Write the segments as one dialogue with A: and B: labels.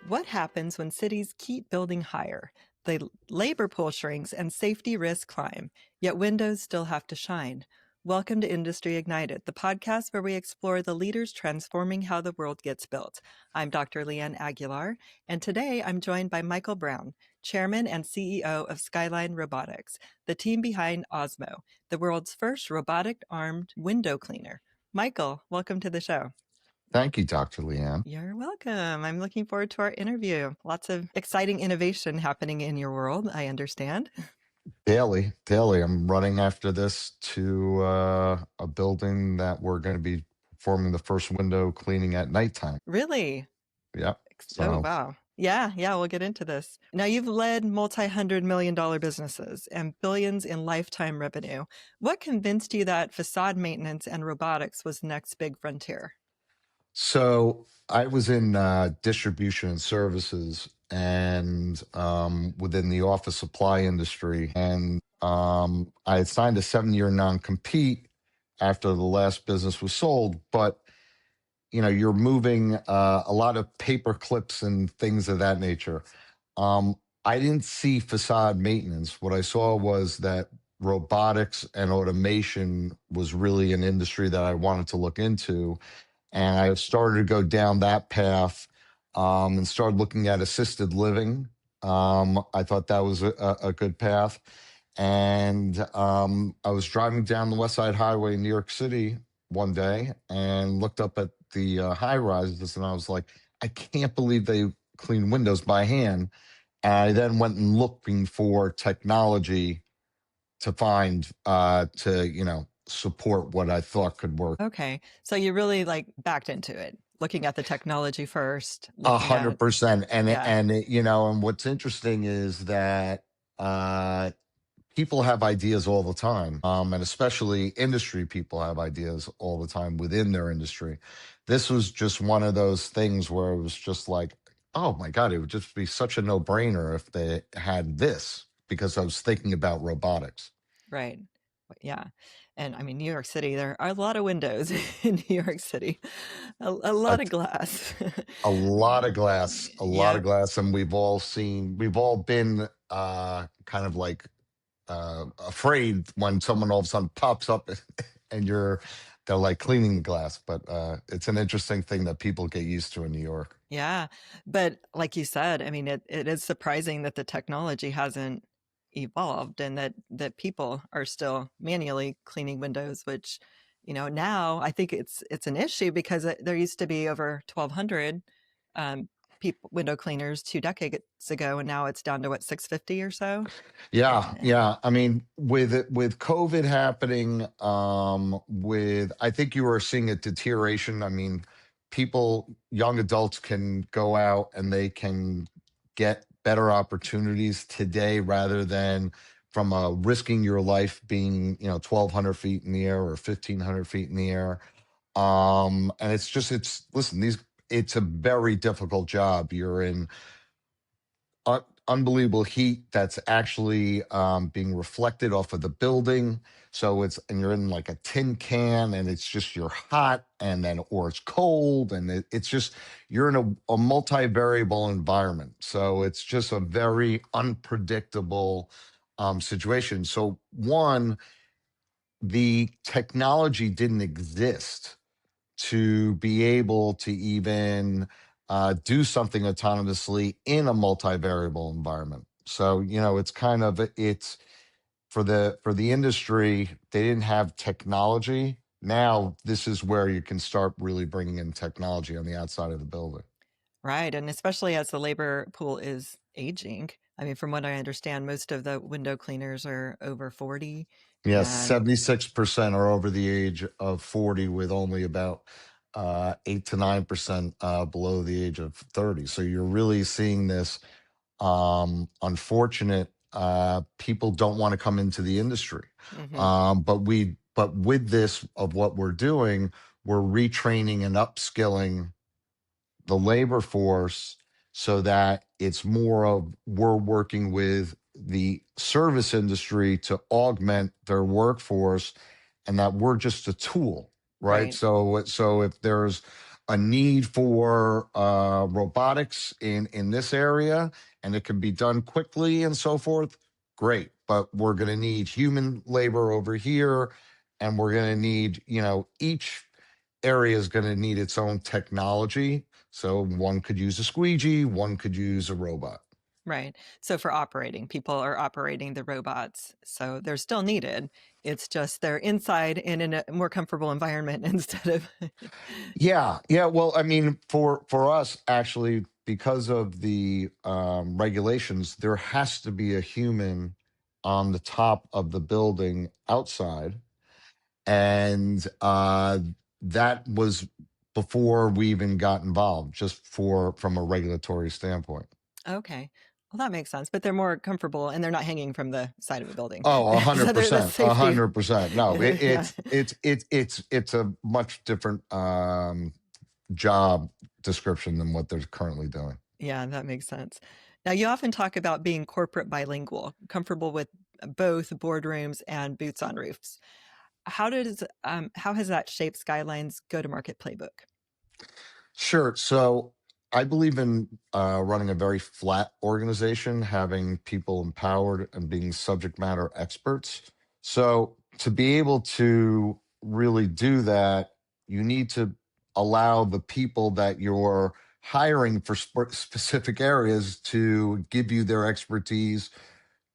A: What happens when cities keep building higher? The labor pool shrinks and safety risks climb, yet windows still have to shine. Welcome to Industry Ignited, the podcast where we explore the leaders transforming how the world gets built. I'm Dr. Leeanne Aguilar, and today I'm joined by Michael Brown, Chairman and CEO of Skyline Robotics, the team behind Osmo, the world's first robotic-armed window cleaner. Michael, welcome to the show.
B: Thank you, Dr. Leeanne.
A: You're welcome. I'm looking forward to our interview. Lots of exciting innovation happening in your world, I understand.
B: Daily. I'm running after this to a building that we're going to be performing the first window cleaning at nighttime.
A: Really?
B: Yep.
A: Oh,
B: So,
A: wow. Yeah, we'll get into this. Now, you've led multi-hundred-million-dollar businesses and billions in lifetime revenue. What convinced you that facade maintenance and robotics was the next big frontier?
B: so I was in distribution and services and within the office supply industry. And I had signed a 7-year non-compete after the last business was sold. But you're moving a lot of paper clips and things of that nature. I didn't see facade maintenance. What I saw was that robotics and automation was really an industry that I wanted to look into. And I started to go down that path and started looking at assisted living. I thought that was a good path. And I was driving down the West Side Highway in New York City one day and looked up at the high rises, and I was like, I can't believe they clean windows by hand. And I then went and looking for technology to find support what I thought could work.
A: Okay. So you really backed into it, looking at the technology first, looking at,
B: 100%.
A: yeah,
B: And what's interesting is that people have ideas all the time, and especially industry people have ideas all the time within their industry. This was just one of those things where it was just like, oh my God, it would just be such a no-brainer if they had this, because I was thinking about robotics.
A: right. Yeah. And I mean, New York City, there are a lot of windows in New York City, a
B: A,
A: lot of glass.
B: a lot of glass,
A: Yep.
B: and we've all been kind of like afraid when someone all of a sudden pops up and they're like cleaning the glass. But it's an interesting thing that people get used to in New York.
A: Yeah. But like you said, I mean, it is surprising that the technology hasn't evolved and that people are still manually cleaning windows, which, now I think it's an issue because there used to be over 1,200 people window cleaners 2 decades ago, and now it's down to 650 or so.
B: Yeah. I mean, with COVID happening, I think you are seeing a deterioration. I mean, young adults can go out and they can get better opportunities today rather than from risking your life being 1,200 feet in the air or 1,500 feet in the air. And it's a very difficult job. You're in unbelievable heat that's actually being reflected off of the building. So and you're in like a tin can, and it's just you're hot, or it's cold, and it's just you're in a multivariable environment. So it's just a very unpredictable situation. So the technology didn't exist to be able to even do something autonomously in a multivariable environment. So it's for the industry, they didn't have technology. Now this is where you can start really bringing in technology on the outside of the building.
A: Right. And especially as the labor pool is aging. I mean, from what I understand, most of the window cleaners are over 40.
B: Yes,
A: And
B: 76% are over the age of 40, with only about 8 to 9% below the age of 30. So you're really seeing this unfortunate. People don't want to come into the industry,
A: mhm.
B: but with this of what we're doing, we're retraining and upskilling the labor force so that it's more of we're working with the service industry to augment their workforce, and that we're just a tool, right?
A: Right.
B: So if there's a need for robotics in this area, and it can be done quickly and so forth, great. But we're going to need human labor over here, and we're going to need, each area is going to need its own technology. So one could use a squeegee, one could use a robot.
A: Right. So for operating, people are operating the robots. So they're still needed. It's just they're inside and in a more comfortable environment instead of.
B: Yeah, yeah. Well, I mean, for us, actually, because of the regulations, there has to be a human on the top of the building outside, and that was before we even got involved, just from a regulatory standpoint.
A: Okay. Well, that makes sense. But they're more comfortable and they're not hanging from the side of a building.
B: Oh, a hundred
A: So that's
B: percent, a
A: safety.
B: 100%. No,
A: Yeah.
B: it's a much different job description than what they're currently doing.
A: Yeah, that makes sense. Now, you often talk about being corporate bilingual, comfortable with both boardrooms and boots on roofs. How has that shaped Skyline's go-to-market playbook?
B: Sure. So I believe in running a very flat organization, having people empowered and being subject matter experts. So to be able to really do that, you need to allow the people that you're hiring for specific areas to give you their expertise,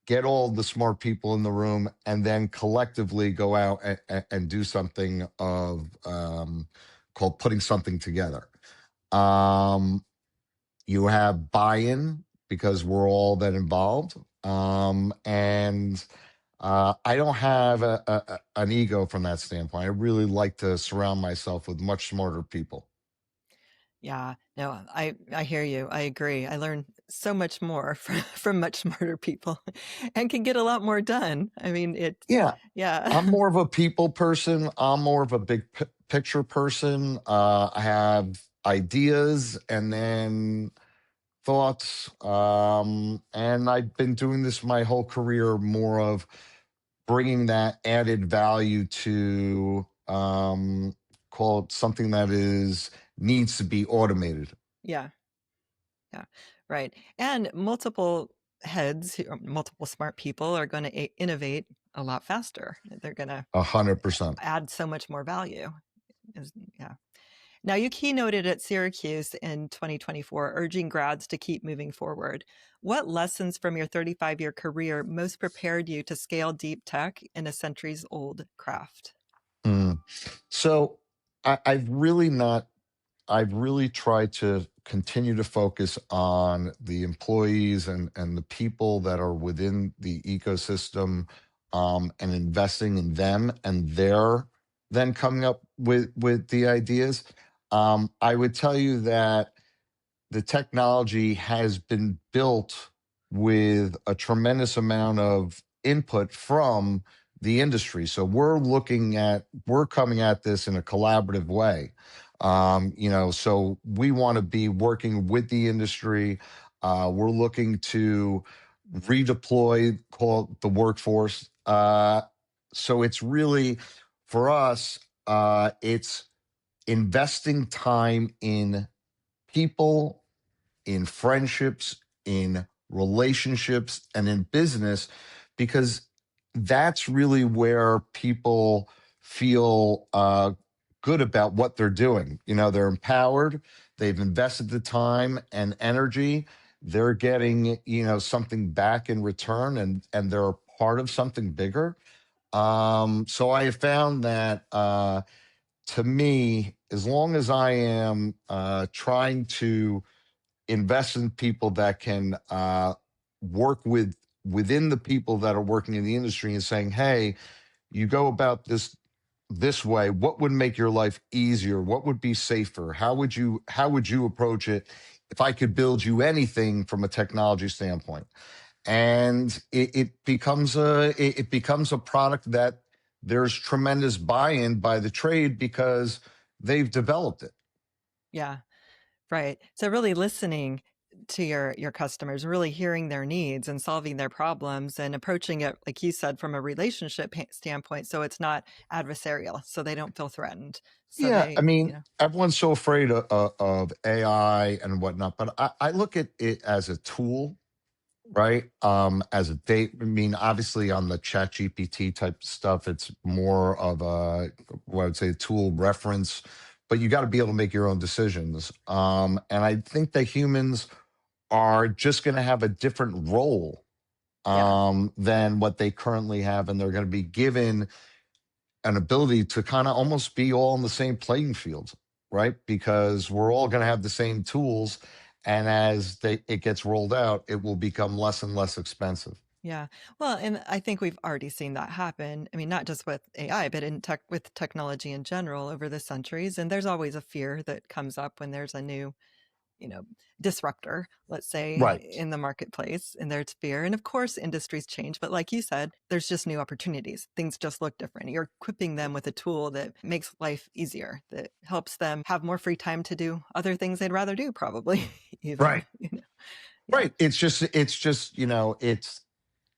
B: get all the smart people in the room, and then collectively go out and do something of called putting something together. Um, you have buy-in because we're all that involved. And I don't have an ego from that standpoint. I really like to surround myself with much smarter people.
A: Yeah, no, I hear you. I agree. I learn so much more from much smarter people and can get a lot more done. I mean,
B: Yeah,
A: yeah.
B: I'm more of a people person. I'm more of a big picture person. I have ideas and then thoughts. And I've been doing this my whole career, more of bringing that added value to call it something that is needs to be automated.
A: Yeah, yeah, right. And multiple heads, multiple smart people are going to innovate a lot faster. They're going to
B: 100%.
A: add so much more value. Yeah. Now, you keynoted at Syracuse in 2024, urging grads to keep moving forward. What lessons from your 35-year career most prepared you to scale deep tech in a centuries-old craft?
B: Mm. So I've really not I've really tried to continue to focus on the employees and the people that are within the ecosystem, and investing in them, and they're then coming up with the ideas. I would tell you that the technology has been built with a tremendous amount of input from the industry. So we're coming at this in a collaborative way. So we want to be working with the industry. We're looking to redeploy, call it the workforce. So it's really, for us, it's investing time in people, in friendships, in relationships, and in business, because that's really where people feel good about what they're doing. They're empowered, they've invested the time and energy, they're getting, something back in return, and they're a part of something bigger. So I have found that to me, as long as I am trying to invest in people that can work within the people that are working in the industry and saying, hey, you go about this way, what would make your life easier, what would be safer, how would you approach it if I could build you anything from a technology standpoint. And it becomes a product that there's tremendous buy-in by the trade because they've developed it.
A: Yeah, right. So really listening to your customers, really hearing their needs and solving their problems and approaching it, like you said, from a relationship standpoint, so it's not adversarial, so they don't feel threatened. So
B: Yeah, I
A: they,
B: mean, everyone's so afraid of AI and whatnot, but I look at it as a tool, right? As a date. I mean, obviously on the chat GPT type stuff, it's more of a, what I would say, tool reference, but you got to be able to make your own decisions. And I think that humans are just going to have a different role
A: yeah,
B: than what they currently have, and they're going to be given an ability to kind of almost be all on the same playing field, right? Because we're all going to have the same tools, and as it gets rolled out, it will become less and less expensive.
A: yeah. Well, and I think we've already seen that happen. I mean, not just with AI, but in tech with technology in general over the centuries. And there's always a fear that comes up when there's a new, you know, disruptor, let's say,
B: Right.
A: in the marketplace, and there's fear. And of course, industries change, but like you said, there's just new opportunities. Things just look different. You're equipping them with a tool that makes life easier, that helps them have more free time to do other things they'd rather do, probably, even.
B: Right.
A: Yeah,
B: Right. It's just,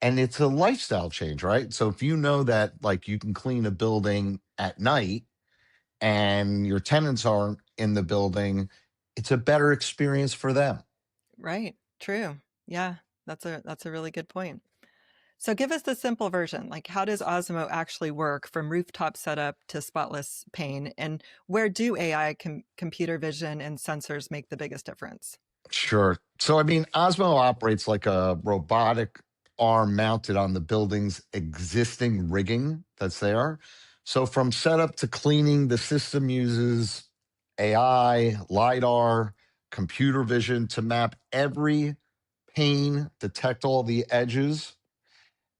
B: and it's a lifestyle change, right? So if you know that like you can clean a building at night and your tenants aren't in the building, it's a better experience for them.
A: right. True. Yeah, that's a really good point. So give us the simple version. Like, how does Osmo actually work from rooftop setup to spotless pane? And where do AI, computer vision, and sensors make the biggest difference?
B: Sure. So, I mean, Osmo operates like a robotic arm mounted on the building's existing rigging that's there. So, from setup to cleaning, the system uses AI, LIDAR, computer vision to map every pane, detect all the edges,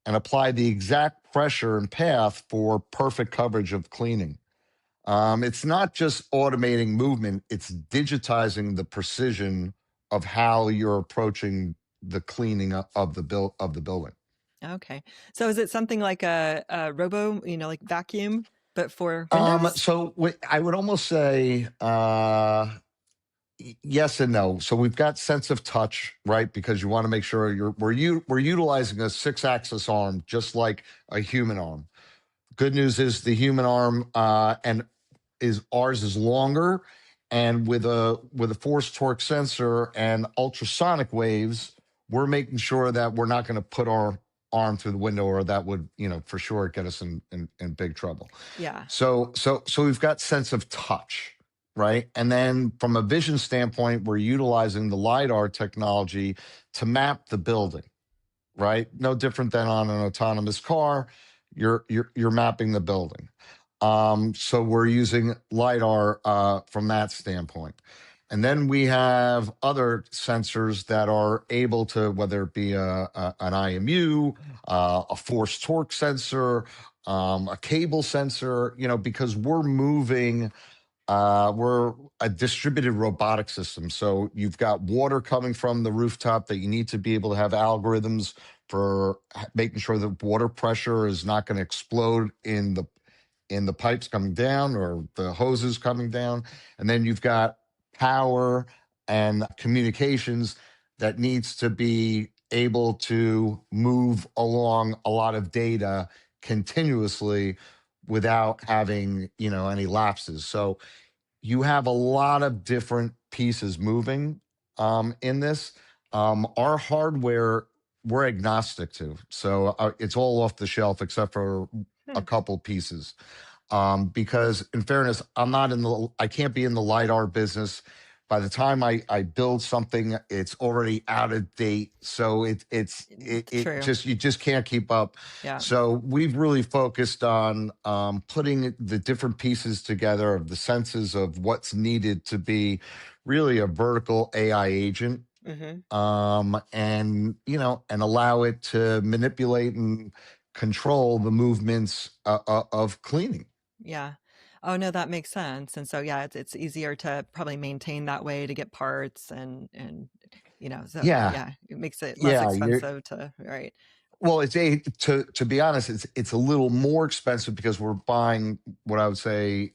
B: and apply the exact pressure and path for perfect coverage of cleaning. It's not just automating movement, it's digitizing the precision of how you're approaching the cleaning of the building.
A: Okay. So is it something like a robo, like vacuum, but for windows?
B: I would almost say yes and no. So we've got sense of touch, right? Because you want to make sure we're utilizing a six-axis arm just like a human arm. Good news is the human arm and is ours is longer, and with a force torque sensor and ultrasonic waves, we're making sure that we're not going to put our arm through the window, or that would for sure get us in big trouble.
A: Yeah.
B: So we've got sense of touch, right? And then from a vision standpoint, we're utilizing the LIDAR technology to map the building, right? No different than on an autonomous car. You're mapping the building. So we're using LIDAR from that standpoint. And then we have other sensors that are able to, whether it be an IMU, a force torque sensor, a cable sensor, because we're a distributed robotic system. So you've got water coming from the rooftop that you need to be able to have algorithms for making sure that water pressure is not going to explode in the pipes coming down or the hoses coming down. And then you've got power and communications that needs to be able to move along a lot of data continuously without having any lapses. So you have a lot of different pieces moving in this. Our hardware, we're agnostic to, so it's all off the shelf except for a
A: Hmm.
B: couple pieces. Because in fairness, I can't be in the LiDAR business. By the time I build something, it's already out of date. So it
A: True.
B: just, you just can't keep up.
A: Yeah.
B: So we've really focused on putting the different pieces together of the senses of what's needed to be really a vertical AI agent,
A: Hmm.
B: and allow it to manipulate and control the movements of cleaning.
A: Yeah. Oh no, that makes sense. And so yeah, it's easier to probably maintain that way to get parts and so
B: Yeah,
A: yeah, it makes it less
B: yeah. You're
A: expensive to right.
B: Well, to be honest, it's a little more expensive because we're buying what I would say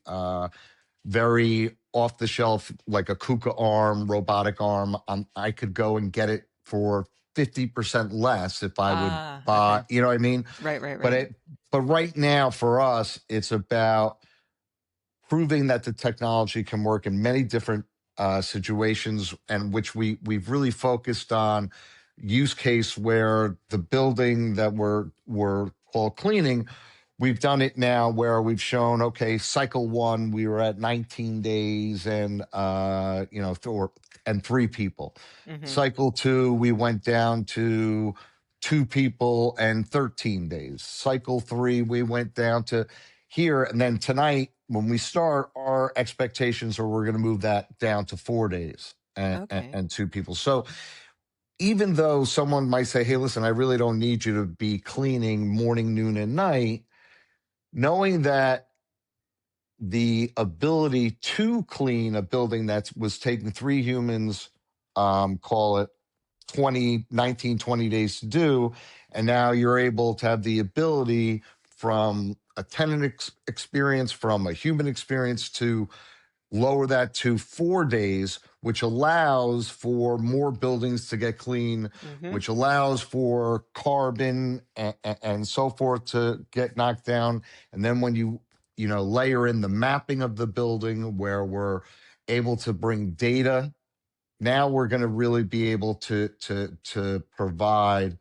B: very off the shelf, like a KUKA arm, robotic arm. I could go and get it for 50% less if I would
A: Ah,
B: buy,
A: okay.
B: you know what I mean?
A: Right, right,
B: But
A: right.
B: it, but right now for us, it's about proving that the technology can work in many different situations, and which we've really focused on use case where the building that we're called cleaning. We've done it now where we've shown, okay, cycle one, we were at 19 days and, and 3 people.
A: Mm-hmm.
B: Cycle two, we went down to 2 people and 13 days. Cycle three, we went down to here. And then tonight, when we start, our expectations are we're going to move that down to 4 days
A: Okay.
B: and 2 people. So even though someone might say, hey, listen, I really don't need you to be cleaning morning, noon, and night, knowing that the ability to clean a building that was taking 3 humans, call it 20 days to do, and now you're able to have the ability from a tenant experience, from a human experience, to lower that to 4 days, which allows for more buildings to get clean,
A: Mm-hmm.
B: which allows for carbon and so forth to get knocked down. And then when you layer in the mapping of the building where we're able to bring data, now we're going to really be able to provide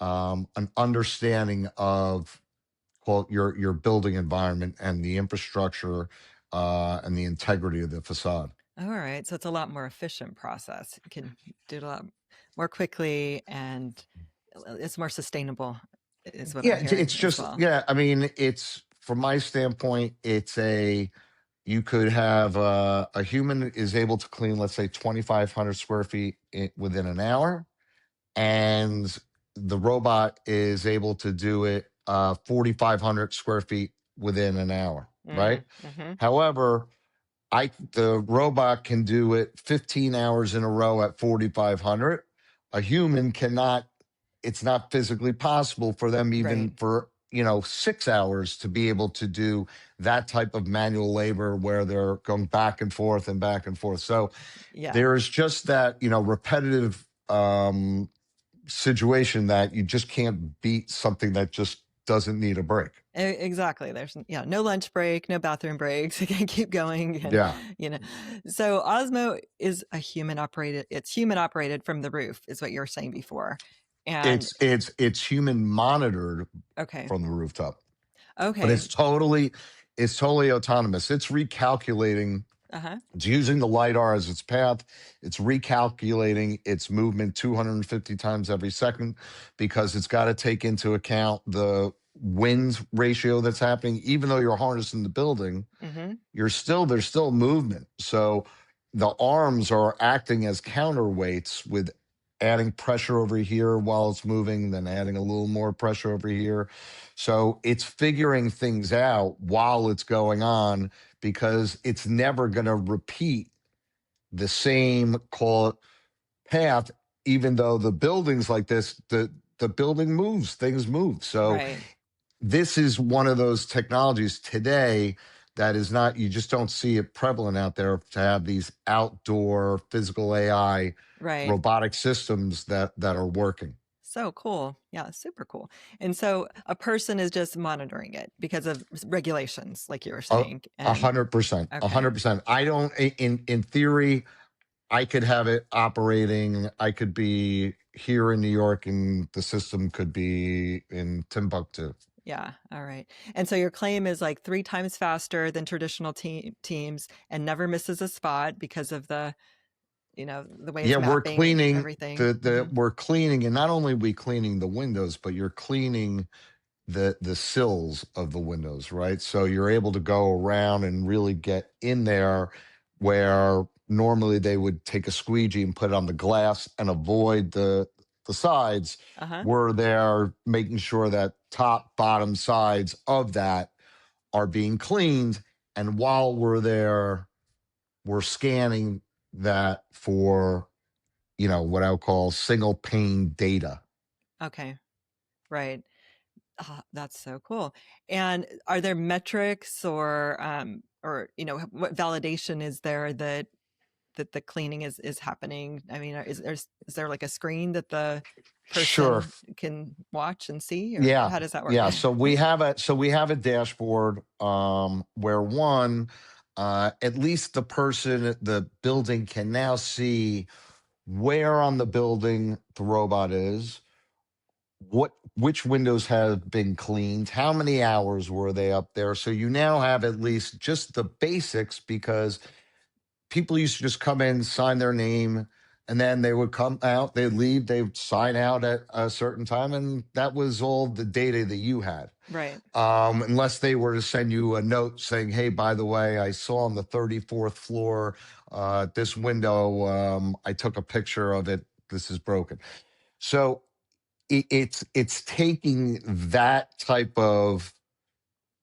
B: an understanding of, quote, your building environment and the infrastructure and the integrity of the facade.
A: All right. So it's a lot more efficient process. You can do it a lot more quickly, and it's more sustainable, is what
B: Yeah,
A: I'm
B: it's
A: hearing as
B: just,
A: well.
B: yeah. I mean, it's from my standpoint, it's a you could have a human is able to clean, let's say, 2,500 square feet within an hour, and the robot is able to do it 4,500 square feet within an hour, right?
A: Mm-hmm.
B: However, the robot can do it 15 hours in a row at 4,500. A human cannot. It's not physically possible for them
A: Right.
B: even for 6 hours to be able to do that type of manual labor where they're going back and forth and back and forth. So
A: Yeah.
B: there's just that repetitive situation that you just can't beat something that just doesn't need a break.
A: Exactly. There's no lunch break, no bathroom breaks. You can keep going, and
B: Yeah.
A: you know. So Osmo is a human operated. It's human operated from the roof, is what you were saying before. And
B: It's human monitored
A: okay,
B: from the rooftop, but
A: okay,
B: it's totally autonomous. It's recalculating.
A: uh-huh,
B: It's using the LIDAR as its path. It's recalculating its movement 250 times every second because it's got to take into account the wind ratio that's happening. Even though you're harnessing the building,
A: mm-hmm,
B: there's still movement. So the arms are acting as counterweights with adding pressure over here while it's moving, then adding a little more pressure over here. So it's figuring things out while it's going on because it's never going to repeat the same, call it, path, even though the buildings like this, the building moves, things move. So
A: right,
B: this is one of those technologies today that is not, you just don't see it prevalent out there to have these outdoor physical AI
A: right.
B: robotic systems that are working.
A: So cool. Yeah, super cool. And so a person is just monitoring it because of regulations, like you were
B: A
A: saying.
B: a
A: And
B: 100%, a
A: okay,
B: 100%. I don't, in theory, I could have it operating. I could be here in New York and the system could be in Timbuktu.
A: yeah, all right. And so your claim is like 3 times faster than traditional teams, and never misses a spot because of the way
B: Yeah,
A: it's
B: we're
A: mapping and
B: cleaning
A: everything.
B: the we're cleaning, and not only we cleaning the windows, but you're cleaning the sills of the windows, right? So you're able to go around and really get in there where normally they would take a squeegee and put it on the glass and avoid the sides.
A: Uh-huh.
B: We're there making sure that top, bottom sides of that are being cleaned. And while we're there, we're scanning that for, what I would call single pane data.
A: Okay. Right. That's so cool. And are there metrics or or what validation is there that the cleaning is happening? I mean, is there like a screen that the
B: Sure.
A: person can watch and see, or
B: Yeah.
A: how does that work?
B: Yeah. So we have a dashboard where one, at least the person at the building can now see where on the building the robot is, which windows have been cleaned, how many hours were they up there. So you now have at least just the basics, because people used to just come in, sign their name, and then they would come out, they'd leave, they'd sign out at a certain time, and that was all the data that you had.
A: Right.
B: Unless they were to send you a note saying, "Hey, by the way, I saw on the 34th floor this window. I took a picture of it. This is broken." So it's taking that type of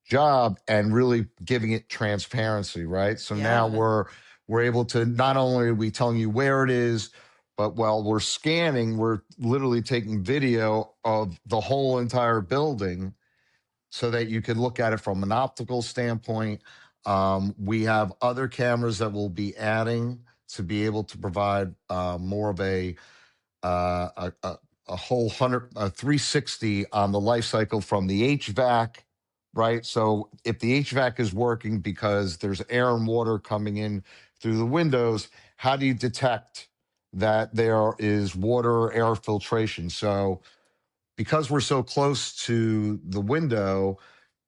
B: job and really giving it transparency, right? So now
A: Yeah.
B: we're able to, not only are we telling you where it is, but while we're scanning, we're literally taking video of the whole entire building so that you can look at it from an optical standpoint. We have other cameras that we'll be adding to be able to provide more of a whole 360 on the life cycle from the HVAC, right? So if the HVAC is working because there's air and water coming in through the windows, how do you detect that there is water or air filtration? So because we're so close to the window,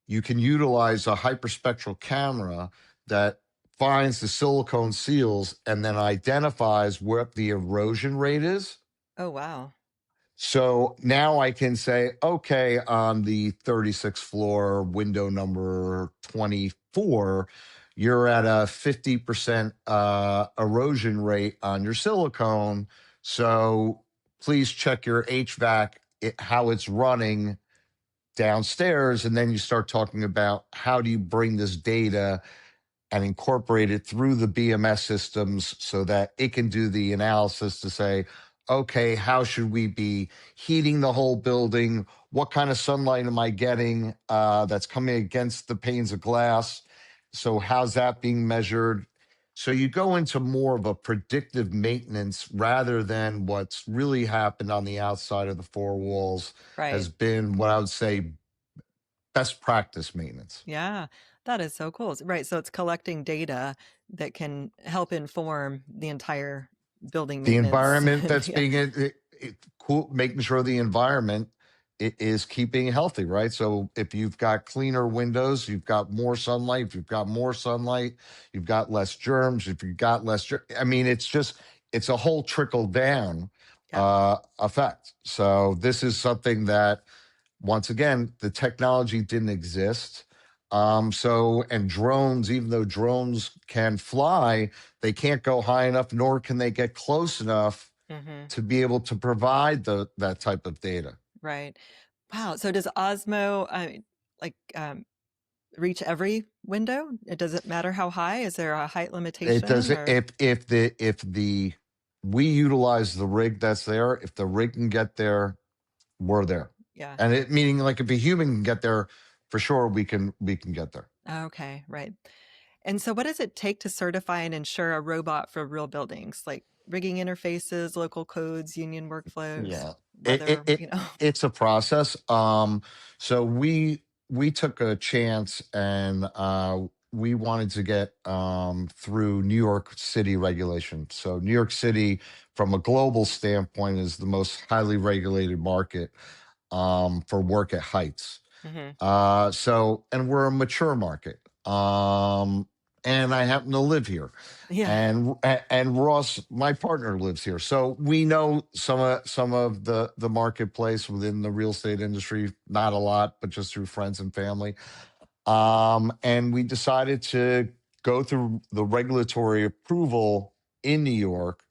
B: you can utilize a hyperspectral camera that finds the silicone seals and then identifies what the erosion rate is.
A: Oh, wow.
B: So now I can say, okay, on the 36th floor, window number 24, you're at a 50% erosion rate on your silicone. So please check your HVAC, how it's running downstairs. And then you start talking about how do you bring this data and incorporate it through the BMS systems so that it can do the analysis to say, okay, how should we be heating the whole building? What kind of sunlight am I getting that's coming against the panes of glass? So, how's that being measured? So, you go into more of a predictive maintenance rather than what's really happened on the outside of the four walls
A: Right.
B: has been what I would say best practice maintenance.
A: Yeah, that is so cool. Right, so it's collecting data that can help inform the entire building
B: The
A: maintenance.
B: environment that's
A: Yeah.
B: being cool, making sure the environment is keeping healthy, right? So if you've got cleaner windows, you've got more sunlight. If you've got more sunlight, you've got less germs. If you've got less, I mean, it's a whole trickle down
A: Yeah.
B: effect. So this is something that, once again, the technology didn't exist. And drones, even though drones can fly, they can't go high enough, nor can they get close enough
A: Mhm.
B: to be able to provide that type of data.
A: Right. Wow, so does Osmo, like, reach every window? It doesn't matter how high? Is there a height
B: It does
A: limitation,
B: it
A: or
B: if the we utilize the rig that's there. If the rig can get there, we're there.
A: yeah.
B: And it meaning, like, if a human can get there, for sure we can get there.
A: Okay, right. And so what does it take to certify and ensure a robot for real buildings, like rigging interfaces, local codes, union workflows,
B: Yeah,
A: weather,
B: it's a process. So we took a chance, and we wanted to get through New York City regulation. So New York City, from a global standpoint, is the most highly regulated market for work at heights.
A: Mhm.
B: And we're a mature market. And I happen to live here,
A: Yeah.
B: and Ross, my partner, lives here, so we know some of the marketplace within the real estate industry. Not a lot, but just through friends and family. And we decided to go through the regulatory approval in New York,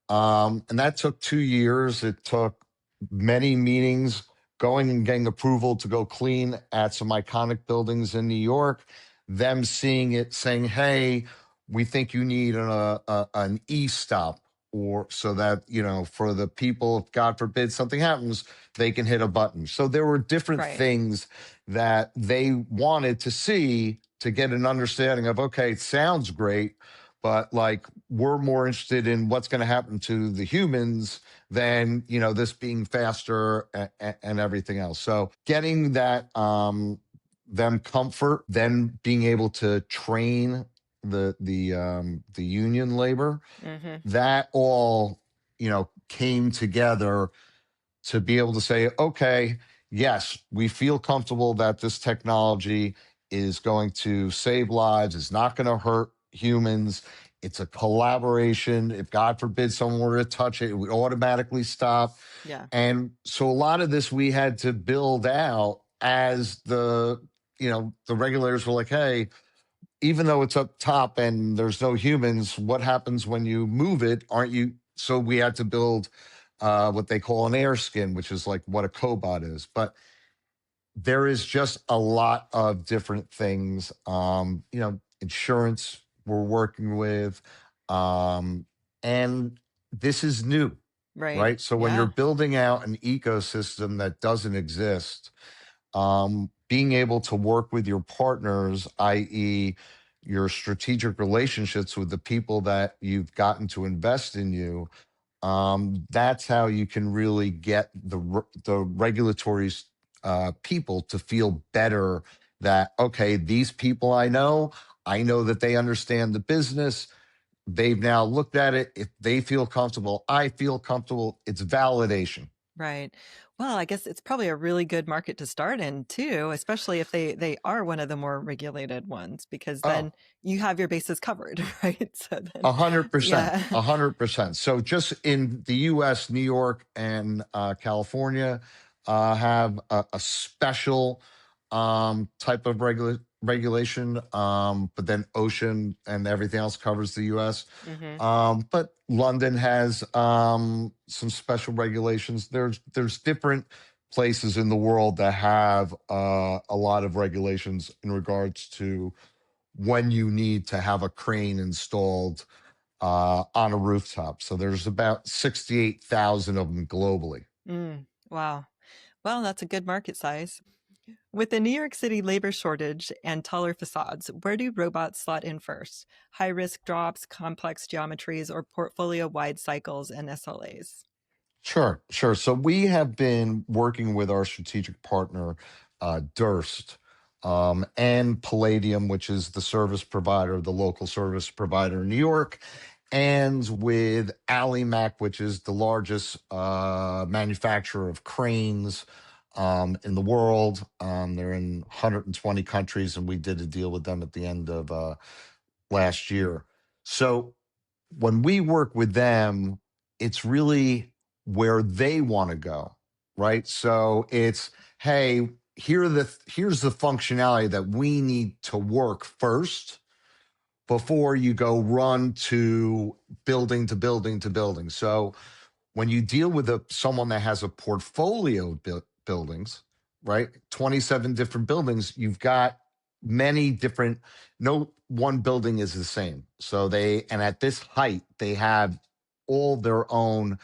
B: and that took 2 years. It took many meetings, going and getting approval to go clean at some iconic buildings in New York, them seeing it, saying, hey, we think you need an e-stop, or so that, for the people, if God forbid something happens, they can hit a button. So there were different
A: Right.
B: things that they wanted to see to get an understanding of, okay, it sounds great, but like we're more interested in what's going to happen to the humans than, this being faster and everything else. So getting that, them comfort, then being able to train the union labor,
A: Hmm.
B: that all, came together to be able to say, okay, yes, we feel comfortable that this technology is going to save lives, it's not going to hurt humans. It's a collaboration. If God forbid someone were to touch it, it would automatically stop.
A: Yeah.
B: And so a lot of this we had to build out as the regulators were like, hey, even though it's up top and there's no humans, what happens when you move it? Aren't you? So we had to build what they call an air skin, which is like what a cobot is. But there is just a lot of different things. Insurance we're working with, and this is new,
A: Right.
B: right? So when you're
A: Yeah.
B: building out an ecosystem that doesn't exist, being able to work with your partners, i.e., your strategic relationships with the people that you've gotten to invest in you, that's how you can really get the regulatory people to feel better that, okay, these people I know that they understand the business. They've now looked at it. If they feel comfortable, I feel comfortable. It's validation.
A: Right. Well, I guess it's probably a really good market to start in too, especially if they are one of the more regulated ones, because then
B: Oh,
A: you have your bases covered, right? So then,
B: 100%,
A: yeah.
B: 100%. So just in the U.S., New York and California have a special type of regulation, but then ocean and everything else covers the U.S.
A: Hmm.
B: But London has some special regulations. There's different places in the world that have a lot of regulations in regards to when you need to have a crane installed on a rooftop. So there's about 68,000 of them globally.
A: Wow. Well, that's a good market size. With the New York City labor shortage and taller facades, where do robots slot in first? High risk drops, complex geometries, or portfolio wide cycles and SLAs?
B: Sure, sure. So we have been working with our strategic partner, Durst, and Palladium, which is the service provider, the local service provider in New York, and with Alimac, which is the largest manufacturer of cranes in the world. They're in 120 countries, and we did a deal with them at the end of last year. So when we work with them, it's really where they want to go, right? So it's, hey, here's the functionality that we need to work first before you go run to building to building to building. So when you deal with someone that has a portfolio of buildings, right? 27 different buildings, you've got many different, no one building is the same. So and at this height, they have all their own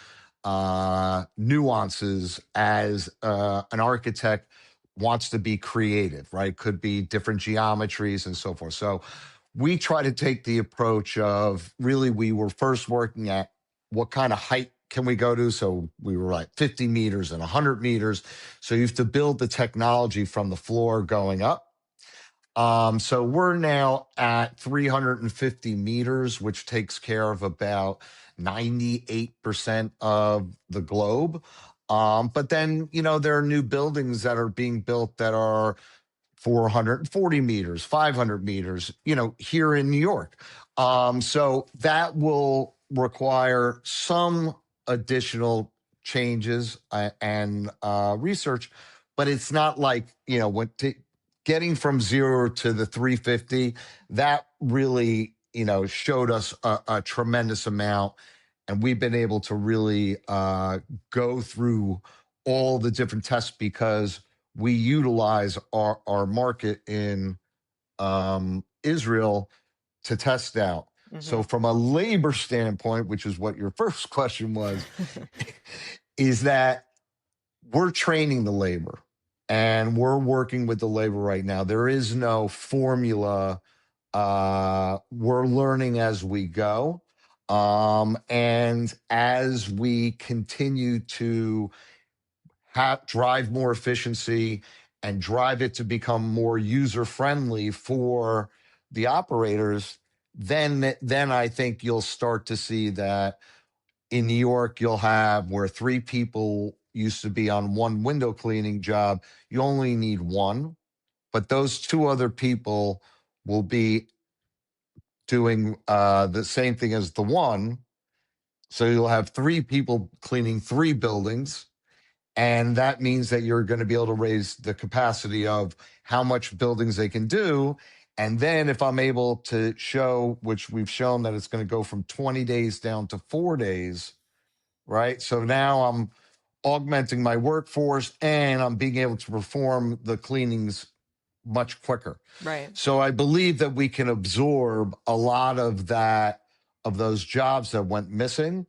B: nuances as an architect wants to be creative, right? Could be different geometries and so forth. So we try to take the approach of really, we were first working at what kind of height can we go to? So we were like 50 meters and 100 meters. So you have to build the technology from the floor going up. So we're now at 350 meters, which takes care of about 98% of the globe. But then, there are new buildings that are being built that are 440 meters, 500 meters, here in New York. So that will require some additional changes and research, but it's not like, getting from 0 to the 350, that really, showed us a tremendous amount. And we've been able to really go through all the different tests because we utilize our market in Israel to test out.
A: Hmm.
B: So, from a labor standpoint, which is what your first question was, is that we're training the labor. and we're working with the labor right now. There is no formula. We're learning as we go. And as we continue to drive more efficiency and drive it to become more user friendly for the operators, then I think you'll start to see that in New York, you'll have where three people used to be on one window cleaning job, you only need one, but those two other people will be doing the same thing as the one. So you'll have three people cleaning three buildings. And that means that you're going to be able to raise the capacity of how much buildings they can do. And then if I'm able to show, which we've shown that it's going to go from 20 days down to 4 days, right? So now I'm augmenting my workforce and I'm being able to perform the cleanings much quicker.
A: Right.
B: So I believe that we can absorb a lot of that, of those jobs that went missing.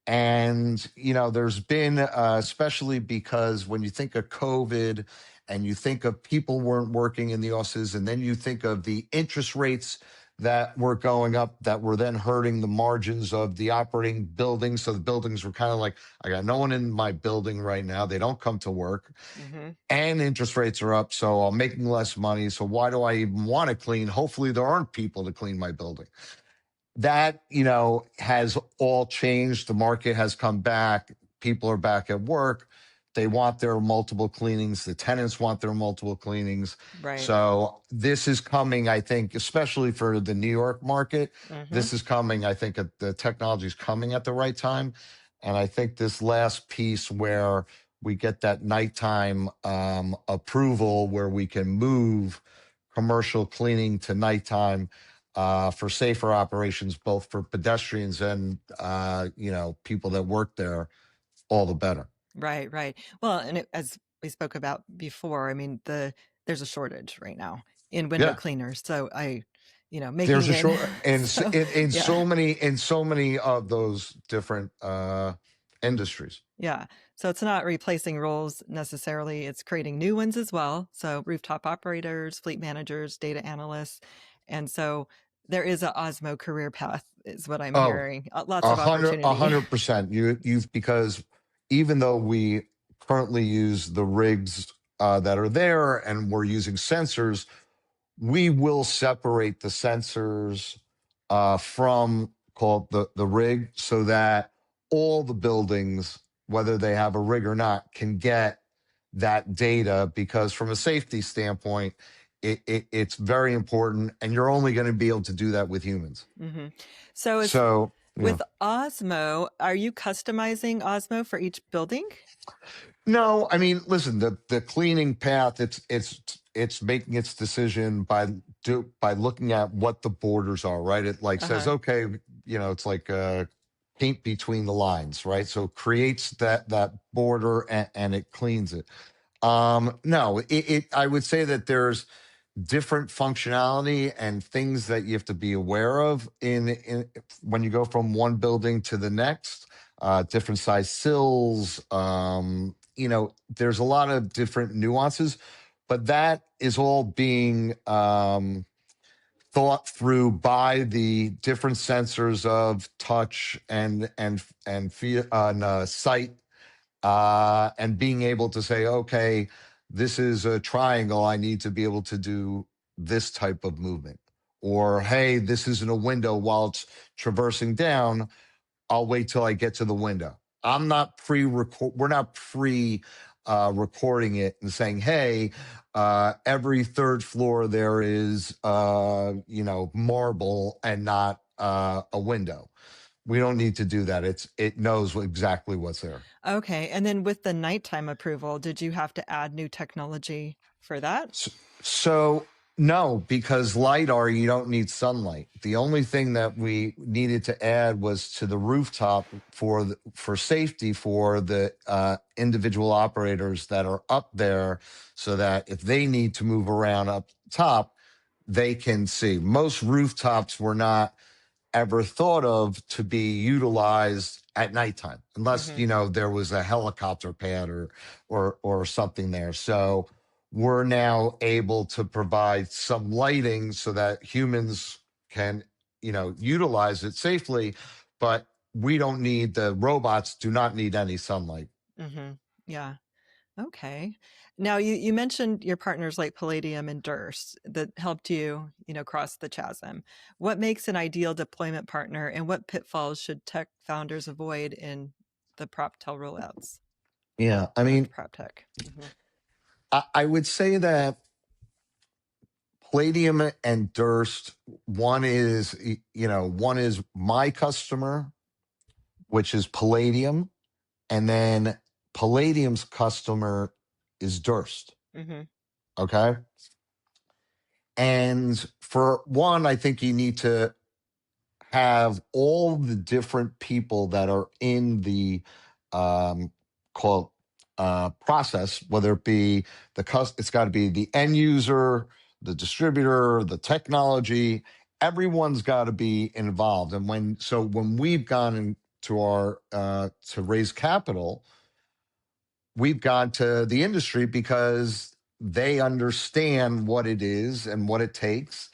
B: And, there's been, especially because when you think of COVID and you think of people weren't working in the offices, and then you think of the interest rates that were going up that were then hurting the margins of the operating buildings. So the buildings were kind of like, I got no one in my building right now. They don't come to work
A: Mm-hmm.
B: and interest rates are up. So I'm making less money. So why do I even want to clean? Hopefully there aren't people to clean my building. That, has all changed. The market has come back. People are back at work. They want their multiple cleanings. The tenants want their multiple cleanings.
A: Right.
B: So this is coming, I think, especially for the New York market.
A: Mm-hmm.
B: This is coming, I think, the technology is coming at the right time. And I think this last piece where we get that nighttime approval where we can move commercial cleaning to nighttime for safer operations, both for pedestrians and people that work there, all the better.
A: Right, right. Well, and as we spoke about before, I mean, there's a shortage right now in window
B: Yeah,
A: cleaners. So
B: there's
A: making
B: a
A: it
B: short and
A: so
B: in
A: yeah,
B: so many of those different industries.
A: yeah. So it's not replacing roles necessarily. It's creating new ones as well. So rooftop operators, fleet managers, data analysts, and so there is a Osmo career path, is what I'm
B: Oh,
A: hearing. Lots
B: a
A: of
B: hundred, a
A: opportunity.
B: 100%. You've because even though we currently use the rigs that are there and we're using sensors, we will separate the sensors from called the rig so that all the buildings, whether they have a rig or not, can get that data because from a safety standpoint, it's very important and you're only going to be able to do that with humans.
A: hmm So is
B: So, yeah.
A: with Osmo, are you customizing Osmo for each building?
B: No, I mean, listen, the cleaning path, it's making its decision by looking at what the borders are, right? It like says,
A: Uh-huh.
B: okay, it's like paint between the lines, right? So it creates that border and it cleans it. No, I would say that there's different functionality and things that you have to be aware of in when you go from one building to the next. Different size sills. There's a lot of different nuances, but that is all being thought through by the different sensors of touch and feel on sight and being able to say, okay, this is a triangle. I need to be able to do this type of movement. Or, hey, this isn't a window while it's traversing down. I'll wait till I get to the window. I'm not pre-record. We're not recording it and saying, hey, every third floor there is, marble and not a window. We don't need to do that. It knows exactly what's there.
A: Okay. And then with the nighttime approval, did you have to add new technology for that?
B: So no, because LIDAR, you don't need sunlight. The only thing that we needed to add was to the rooftop for safety for the individual operators that are up there, so that if they need to move around up top, they can see. Most rooftops were not ever thought of to be utilized at nighttime, unless
A: Mm-hmm.
B: there was a helicopter pad or something there. So we're now able to provide some lighting so that humans can, utilize it safely, but we don't need the robots do not need any sunlight.
A: Mm-hmm. Yeah. Okay. Now you mentioned your partners like Palladium and Durst that helped you, cross the chasm. What makes an ideal deployment partner, and what pitfalls should tech founders avoid in the PropTel rollouts
B: Yeah, I
A: with
B: mean,
A: prop tech? Mm-hmm.
B: I would say that Palladium and Durst, one is my customer, which is Palladium, and then Palladium's customer is Durst.
A: Mm-hmm.
B: Okay. And for one, I think you need to have all the different people that are in the um, call process, whether it be it's got to be the end user, the distributor, the technology. Everyone's got to be involved. And when we've gone into our to raise capital, we've gone to the industry because they understand what it is and what it takes,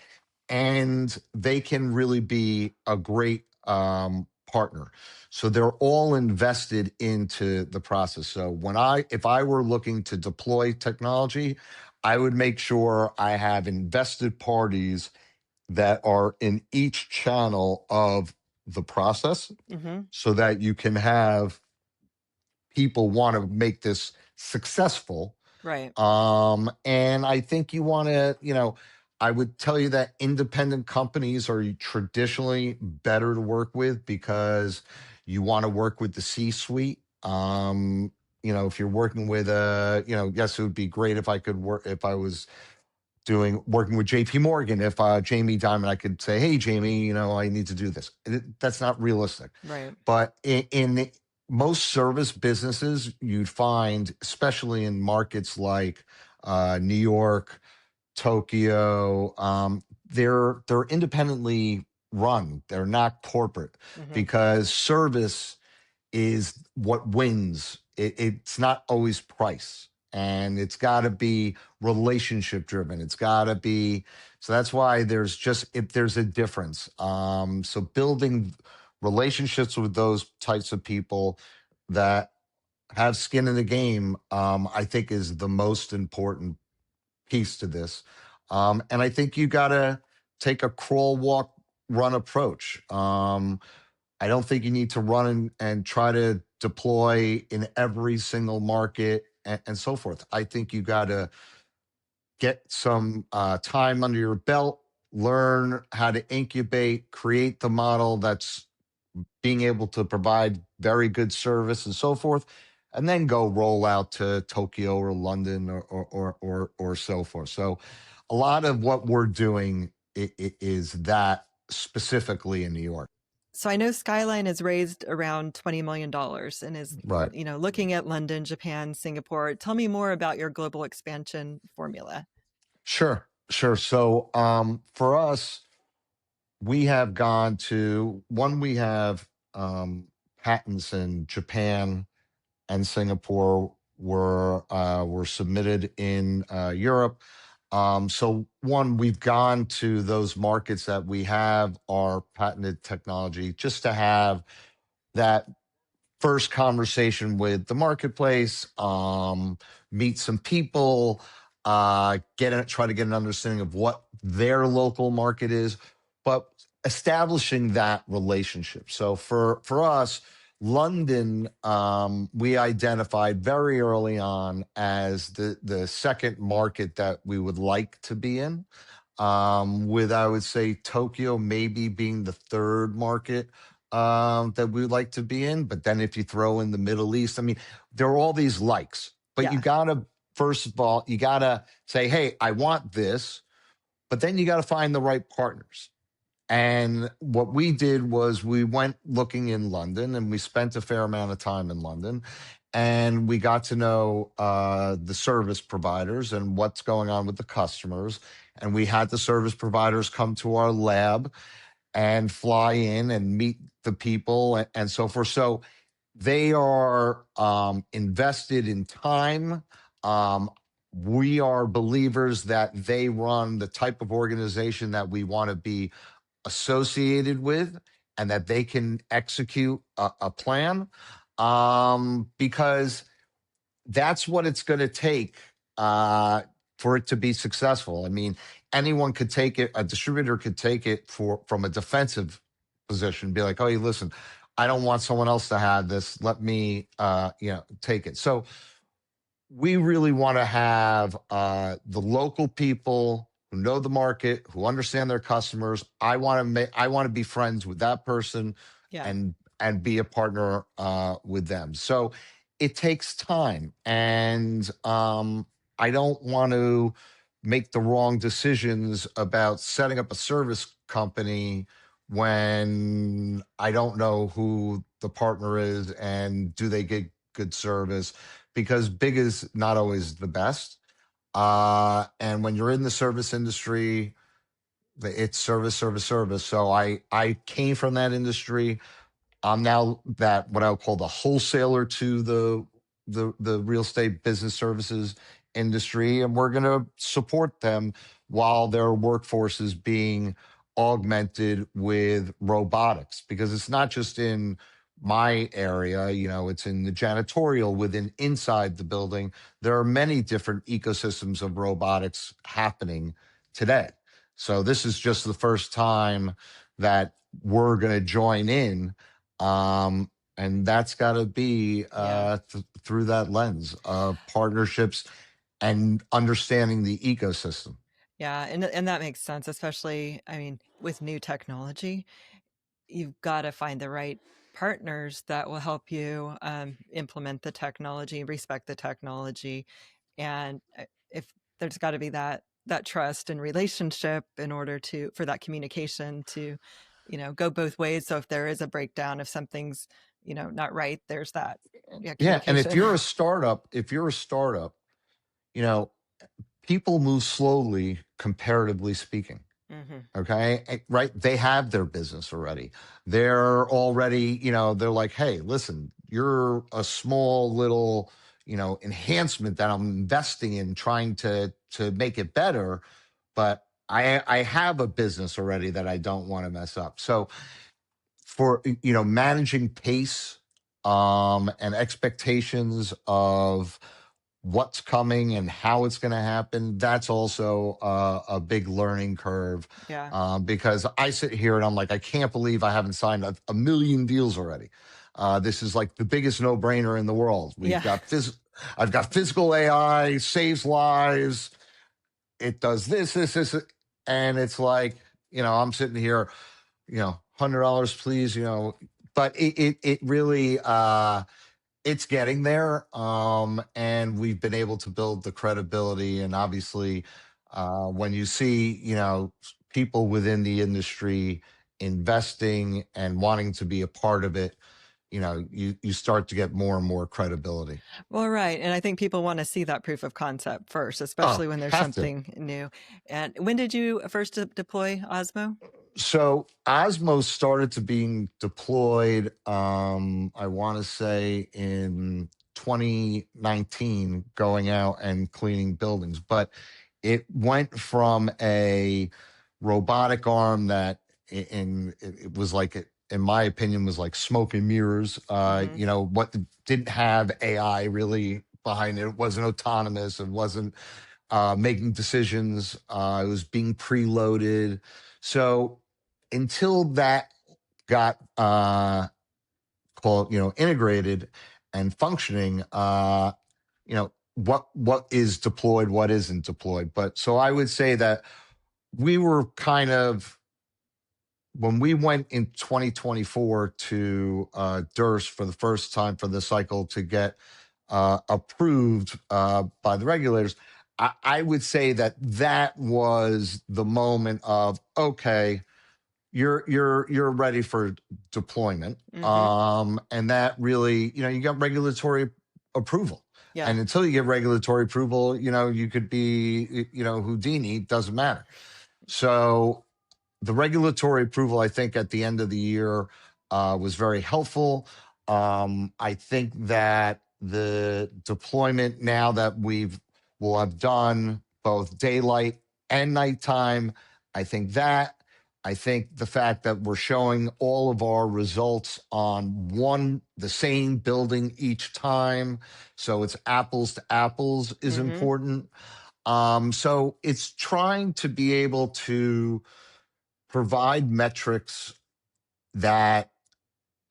B: and they can really be a great partner. So they're all invested into the process. So if I were looking to deploy technology, I would make sure I have invested parties that are in each channel of the process,
A: Mm-hmm.
B: so that you can have people want to make this successful.
A: Right.
B: And I think you want to, I would tell you that independent companies are traditionally better to work with because you want to work with the C-suite. If you're working with yes, it would be great if I could work, if I was working with JP Morgan, if Jamie Dimon, I could say, hey, Jamie, I need to do this. That's not realistic.
A: Right.
B: But in most service businesses, you'd find, especially in markets like New York, Tokyo, they're independently run. They're not corporate,
A: Mm-hmm.
B: because service is what wins. It's not always price, and it's got to be relationship driven. It's got to be. So that's why if there's a difference. So building relationships with those types of people that have skin in the game, I think is the most important piece to this. And I think you got to take a crawl, walk, run approach. I don't think you need to run and try to deploy in every single market and so forth. I think you got to get some time under your belt, learn how to incubate, create the model that's being able to provide very good service and so forth, and then go roll out to Tokyo or London or so forth. So a lot of what we're doing is that specifically in New York.
A: So I know Skyline has raised around $20 million and is,
B: Right.
A: looking at London, Japan, Singapore. Tell me more about your global expansion formula.
B: Sure, sure. So for us, we have gone to one, we have patents in Japan and Singapore were submitted in Europe. So one, we've gone to those markets that we have our patented technology, just to have that first conversation with the marketplace, meet some people, try to get an understanding of what their local market is, but establishing that relationship. So for us, London, we identified very early on as the second market that we would like to be in. With, I would say, Tokyo maybe being the third market that we would like to be in. But then if you throw in the Middle East, I mean, there are all these likes. But you
A: Yeah.
B: got to, first of all, you got to say, hey, I want this. But then you got to find the right partners. And what we did was we went looking in London, and we spent a fair amount of time in London. And we got to know the service providers and what's going on with the customers. And we had the service providers come to our lab and fly in and meet the people and so forth. So they are invested in time. We are believers that they run the type of organization that we want to be associated with, and that they can execute a plan, because that's what it's going to take for it to be successful. I mean, anyone could take it. A distributor could take it from a defensive position, be like, "Oh, hey, listen, I don't want someone else to have this. Let me, take it." So we really want to have the local people who know the market, who understand their customers. I want to be friends with that person,
A: Yeah.
B: and be a partner with them. So it takes time, and I don't want to make the wrong decisions about setting up a service company when I don't know who the partner is and do they get good service, because big is not always the best. And when you're in the service industry, it's service, service, service. So I came from that industry. I'm now that what I would call the wholesaler to the real estate business services industry, and we're going to support them while their workforce is being augmented with robotics, because it's not just in my area, it's in the janitorial within inside the building. There are many different ecosystems of robotics happening today. So this is just the first time that we're going to join in, and that's got to be
A: Yeah.
B: through that lens of partnerships and understanding the ecosystem.
A: Yeah, and that makes sense, especially, I mean, with new technology, you've got to find the right partners that will help you implement the technology, respect the technology, and if there's got to be that trust and relationship in order to for that communication to, go both ways. So if there is a breakdown, if something's not right, there's that
B: Yeah, and if
A: communication.
B: you're a startup, you know, people move slowly comparatively speaking.
A: Hmm.
B: Okay. Right. They have their business already. They're already, they're like, hey, listen, you're a small little, enhancement that I'm investing in trying to make it better. But I have a business already that I don't want to mess up. So for, managing pace, and expectations of what's coming and how it's going to happen, that's also a big learning curve.
A: Yeah.
B: Because I sit here and I'm like, I can't believe I haven't signed a million deals already. This is like the biggest no-brainer in the world.
A: Yeah.
B: I've got physical AI, saves lives. It does this, and it's like, I'm sitting here, $100, please, but it really, it's getting there. And we've been able to build the credibility. And obviously, when you see, people within the industry investing and wanting to be a part of it, you start to get more and more credibility.
A: Well, right. And I think people want to see that proof of concept first,
B: Oh,
A: especially when there's
B: have to.
A: something new. And when did you first deploy Osmo?
B: So Osmo started to being deployed, I want to say in 2019, going out and cleaning buildings. But it went from a robotic arm that it was like, in my opinion, was like smoke and mirrors.
A: Hmm.
B: What didn't have AI really behind it. It wasn't autonomous. It wasn't making decisions. It was being preloaded. So until that got called, integrated and functioning, what is deployed, what isn't deployed. But so I would say that we were kind of, when we went in 2024 to DURS for the first time for the cycle to get approved by the regulators, I would say that that was the moment of, okay, you're ready for deployment,
A: Hmm.
B: and that really, you got regulatory approval.
A: Yeah.
B: And until you get regulatory approval, you could be, Houdini, doesn't matter. So the regulatory approval, I think, at the end of the year was very helpful. I think that the deployment, now that we've We'll have done both daylight and nighttime. I think that. I think the fact that we're showing all of our results on the same building each time, so it's apples to apples, is
A: Mm-hmm.
B: important. So it's trying to be able to provide metrics that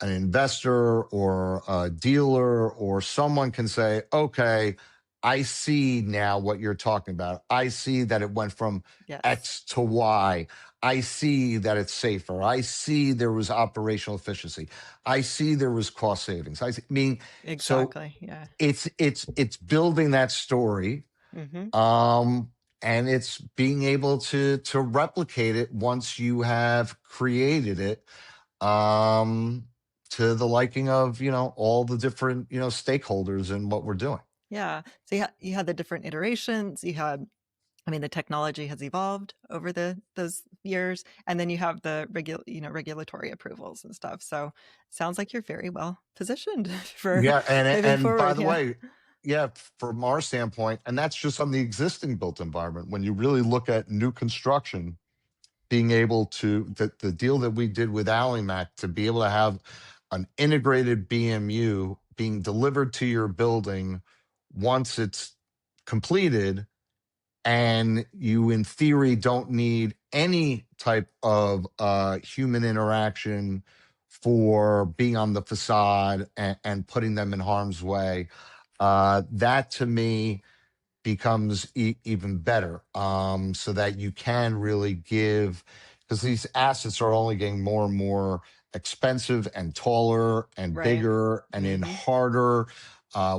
B: an investor or a dealer or someone can say, okay, I see now what you're talking about. I see that it went from
A: Yes.
B: X to Y. I see that it's safer. I see there was operational efficiency. I see there was cost savings. I mean, so
A: Exactly. Yeah.
B: it's building that story,
A: Mm-hmm.
B: um, and it's being able to replicate it once you have created it, um, to the liking of all the different stakeholders in what we're doing.
A: Yeah. So you had the different iterations. You had, I mean, the technology has evolved over those years, and then you have the regulatory approvals and stuff. So sounds like you're very well positioned for
B: Yeah,
A: moving
B: and by
A: forward.
B: the
A: Yeah.
B: way, yeah, from our standpoint, and that's just on the existing built environment. When you really look at new construction, being able to the deal that we did with Alimac to be able to have an integrated BMU being delivered to your building once it's completed, and you in theory don't need any type of human interaction for being on the facade and putting them in harm's way. That to me becomes even better, so that you can really give, because these assets are only getting more and more expensive and taller and
A: Right.
B: bigger and in
A: Mm-hmm.
B: harder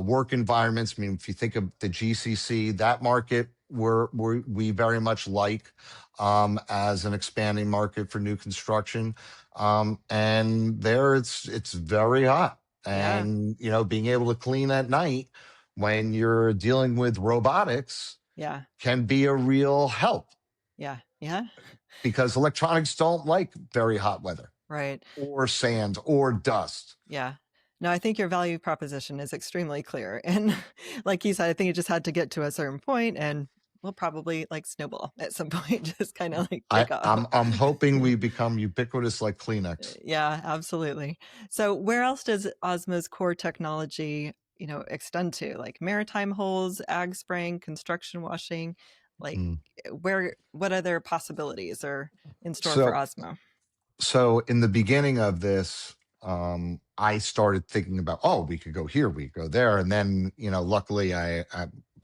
B: work environments. I mean, if you think of the GCC, that market we very much like, as an expanding market for new construction, and there it's very hot,
A: Yeah.
B: and being able to clean at night when you're dealing with robotics
A: Yeah.
B: can be a real help,
A: Yeah. Yeah.
B: because electronics don't like very hot weather
A: Right.
B: or sand or dust.
A: Yeah. No, I think your value proposition is extremely clear. And like you said, I think it just had to get to a certain point and we'll probably like snowball at some point, just kind of like
B: I,
A: take off.
B: I'm hoping we become ubiquitous like Kleenex.
A: Yeah, absolutely. So where else does Osmo's core technology, extend to? Like maritime hulls, ag spraying, construction washing, like
B: Mm.
A: what other possibilities are in store for
B: So
A: Osmo?
B: so in the beginning of this, I started thinking about, oh, we could go here, we could go there, and then luckily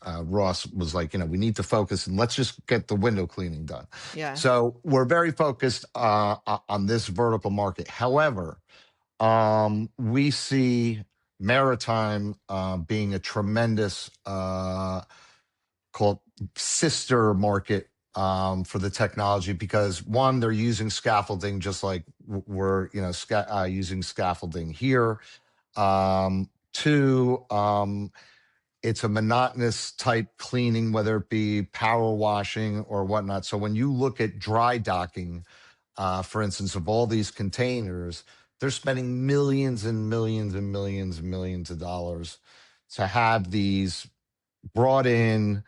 B: Ross was like, we need to focus and let's just get the window cleaning done.
A: Yeah.
B: So we're very focused on this vertical market. However, we see maritime being a tremendous called sister market, for the technology, because one, they're using scaffolding just like we're using scaffolding here. Two, it's a monotonous type cleaning, whether it be power washing or whatnot. So when you look at dry docking, for instance, of all these containers, they're spending millions and millions and millions and millions of dollars to have these brought in.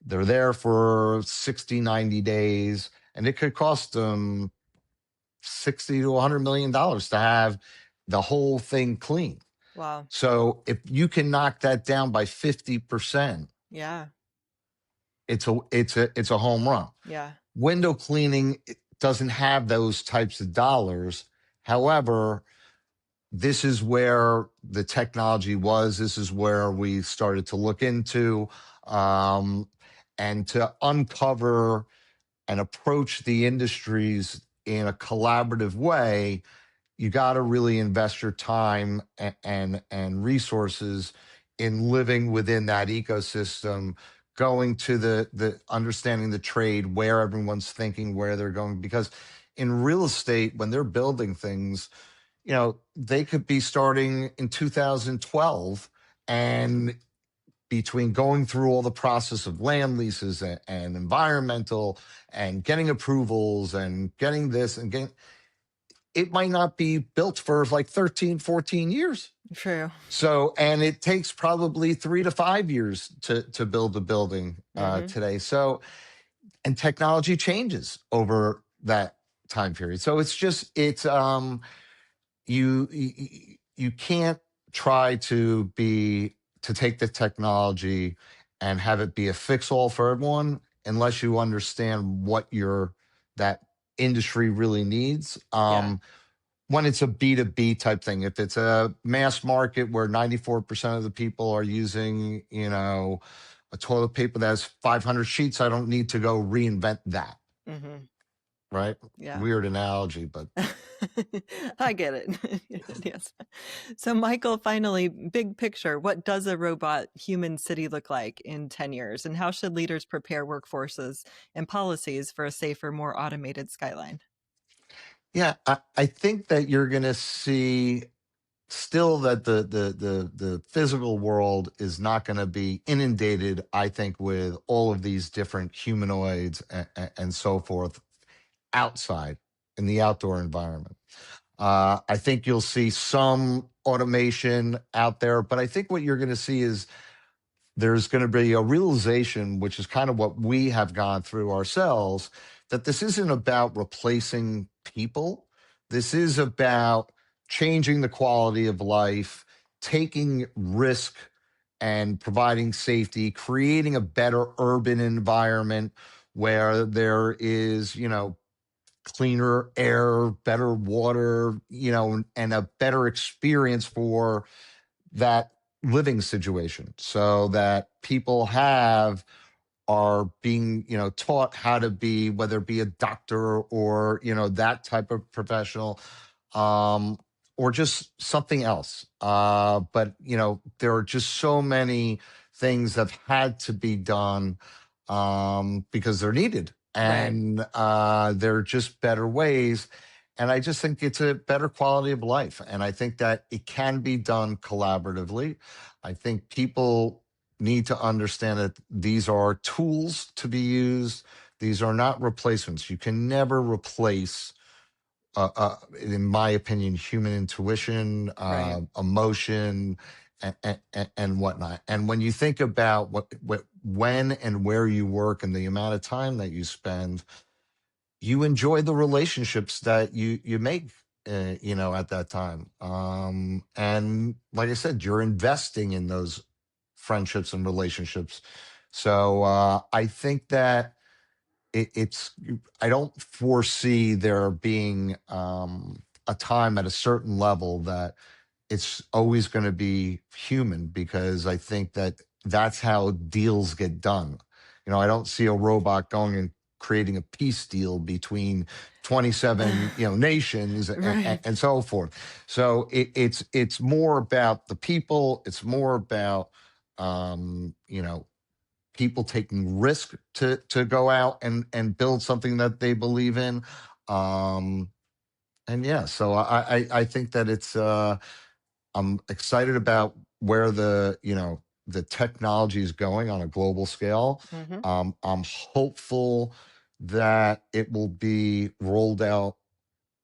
B: They're there for 60, 90 days, and it could cost them 60 to $100 million to have the whole thing clean.
A: Wow.
B: So if you can knock that down by 50%,
A: Yeah.
B: it's a home run.
A: Yeah.
B: Window cleaning doesn't have those types of dollars. However, this is where the technology was. This is where we started to look into, um, and to uncover and approach the industries in a collaborative way. You got to really invest your time and resources in living within that ecosystem, going to the understanding the trade, where everyone's thinking, where they're going, because in real estate, when they're building things, they could be starting in 2012, and between going through all the process of land leases and environmental and getting approvals and getting this and getting, it might not be built for like 13, 14 years.
A: True.
B: So, and it takes probably 3 to 5 years to build a building
A: Mm-hmm.
B: today. So, and technology changes over that time period. So you can't try to take the technology and have it be a fix all for everyone unless you understand what that industry really needs.
A: Yeah.
B: When it's a B2B type thing, if it's a mass market where 94% of the people are using, a toilet paper that has 500 sheets, I don't need to go reinvent that.
A: Mm-hmm.
B: Right?
A: Yeah.
B: Weird analogy, but
A: I get it. Yes. So, Michael, finally, big picture, what does a robot human city look like in 10 years? And how should leaders prepare workforces and policies for a safer, more automated skyline?
B: yeah, I think that you're going to see still that the physical world is not going to be inundated, I think, with all of these different humanoids and so forth outside in the outdoor environment. I think you'll see some automation out there, but I think what you're going to see is there's going to be a realization, which is kind of what we have gone through ourselves, that this isn't about replacing people. This is about changing the quality of life, taking risk and providing safety, creating a better urban environment where there is, cleaner air, better water, and a better experience for that living situation so that people are being taught how to be, whether it be a doctor or that type of professional, um or just something else, but there are just so many things that have had to be done because they're needed,
A: Right.
B: and they're just better ways. And I just think it's a better quality of life. And I think that it can be done collaboratively. I think people need to understand that these are tools to be used. These are not replacements. You can never replace, in my opinion, human intuition,
A: Right.
B: emotion, and whatnot. And when you think about when and where you work and the amount of time that you spend, you enjoy the relationships that you make at that time, and like I said, you're investing in those friendships and relationships. So I think that it's I don't foresee there being a time at a certain level that it's always going to be human, because I think that that's how deals get done. I don't see a robot going and creating a peace deal between 27, nations
A: Right.
B: and so forth. So it's more about the people. It's more about people taking risk to go out and build something that they believe in. Um, and yeah, so I think that I'm excited about where the technology is going on a global scale.
A: Mm-hmm.
B: I'm hopeful that it will be rolled out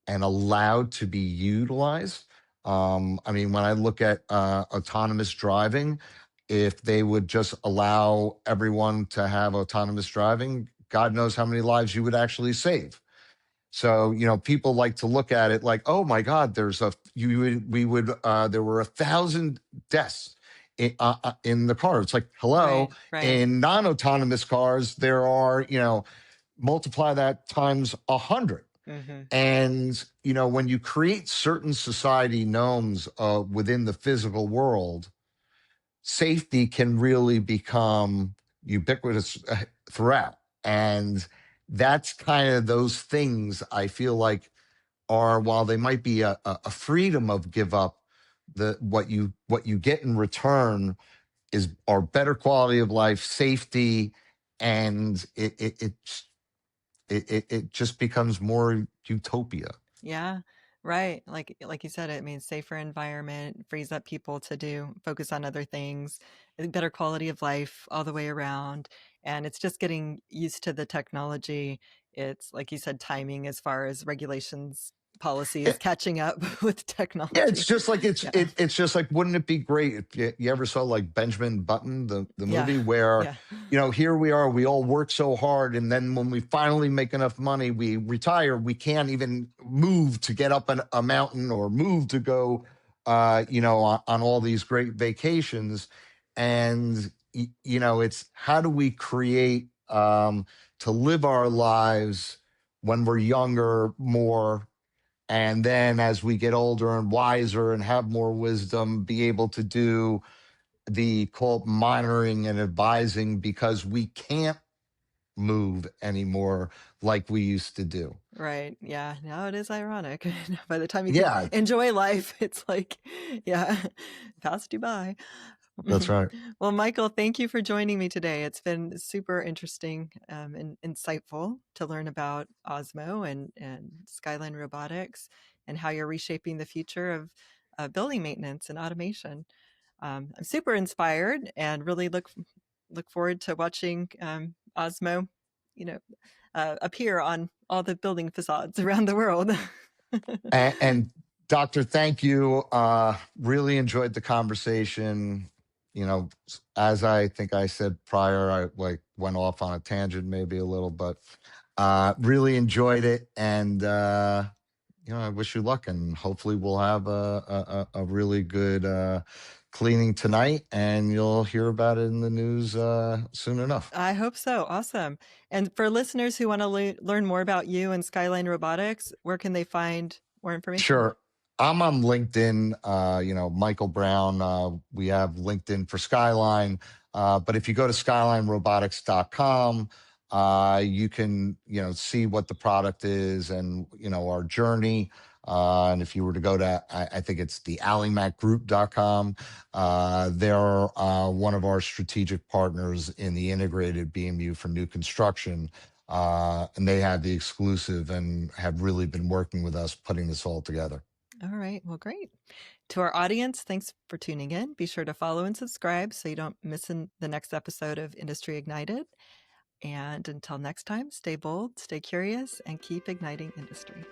B: and allowed to be utilized. I mean, when I look at autonomous driving, if they would just allow everyone to have autonomous driving, God knows how many lives you would actually save. So, people like to look at it like, oh my God, there were 1,000 deaths in the car. It's like, hello,
A: Right. Right.
B: in non-autonomous cars, there are, multiply that times 100.
A: Mm-hmm.
B: And, when you create certain society norms within the physical world, safety can really become ubiquitous throughout. And that's kind of those things I feel like are, while they might be a freedom of give up, what you get in return is our better quality of life, safety, and it just becomes more utopia.
A: Yeah, right. Like you said, it means safer environment, frees up people to focus on other things, a better quality of life all the way around. And it's just getting used to the technology. It's like you said, timing as far as regulations policies catching up with
B: Yeah, it's
A: technology.
B: just like
A: Yeah.
B: it's just like, wouldn't it be great if you ever saw like Benjamin Button, the
A: Yeah.
B: movie, where
A: Yeah.
B: here we are, we all work so hard, and then when we finally make enough money, we retire. We can't even move to get up a mountain or move to go, on all these great vacations, and it's how do we create to live our lives when we're younger more, and then as we get older and wiser and have more wisdom, be able to do the quote monitoring and advising, because we can't move anymore like we used to do.
A: Right. Yeah. Now it is ironic. By the time you can
B: Yeah,
A: enjoy life, it's like, yeah, passed you by.
B: that's right.
A: Well, Michael, thank you for joining me today. It's been super interesting and insightful to learn about Osmo and Skyline Robotics and how you're reshaping the future of building maintenance and automation. I'm super inspired and really look forward to watching Osmo, you know, appear on all the building facades around the world.
B: And Doctor, thank you. Really enjoyed the conversation. As I think I said prior, I like went off on a tangent, maybe a little, but really enjoyed it. And I wish you luck, and hopefully we'll have a really good cleaning tonight, and you'll hear about it in the news soon enough.
A: I hope so. Awesome. And for listeners who want to learn more about you and Skyline Robotics, where can they find more information?
B: Sure. I'm on LinkedIn, Michael Brown. We have LinkedIn for Skyline. But if you go to skylinerobotics.com, you can, see what the product is and, our journey. And if you were to go to, I think it's the allymacgroup.com, they're one of our strategic partners in the integrated BMU for new construction. And they have the exclusive and have really been working with us putting this all together.
A: All right. Well, great. To our audience, thanks for tuning in. Be sure to follow and subscribe so you don't miss the next episode of Industry Ignited. And until next time, stay bold, stay curious, and keep igniting industry.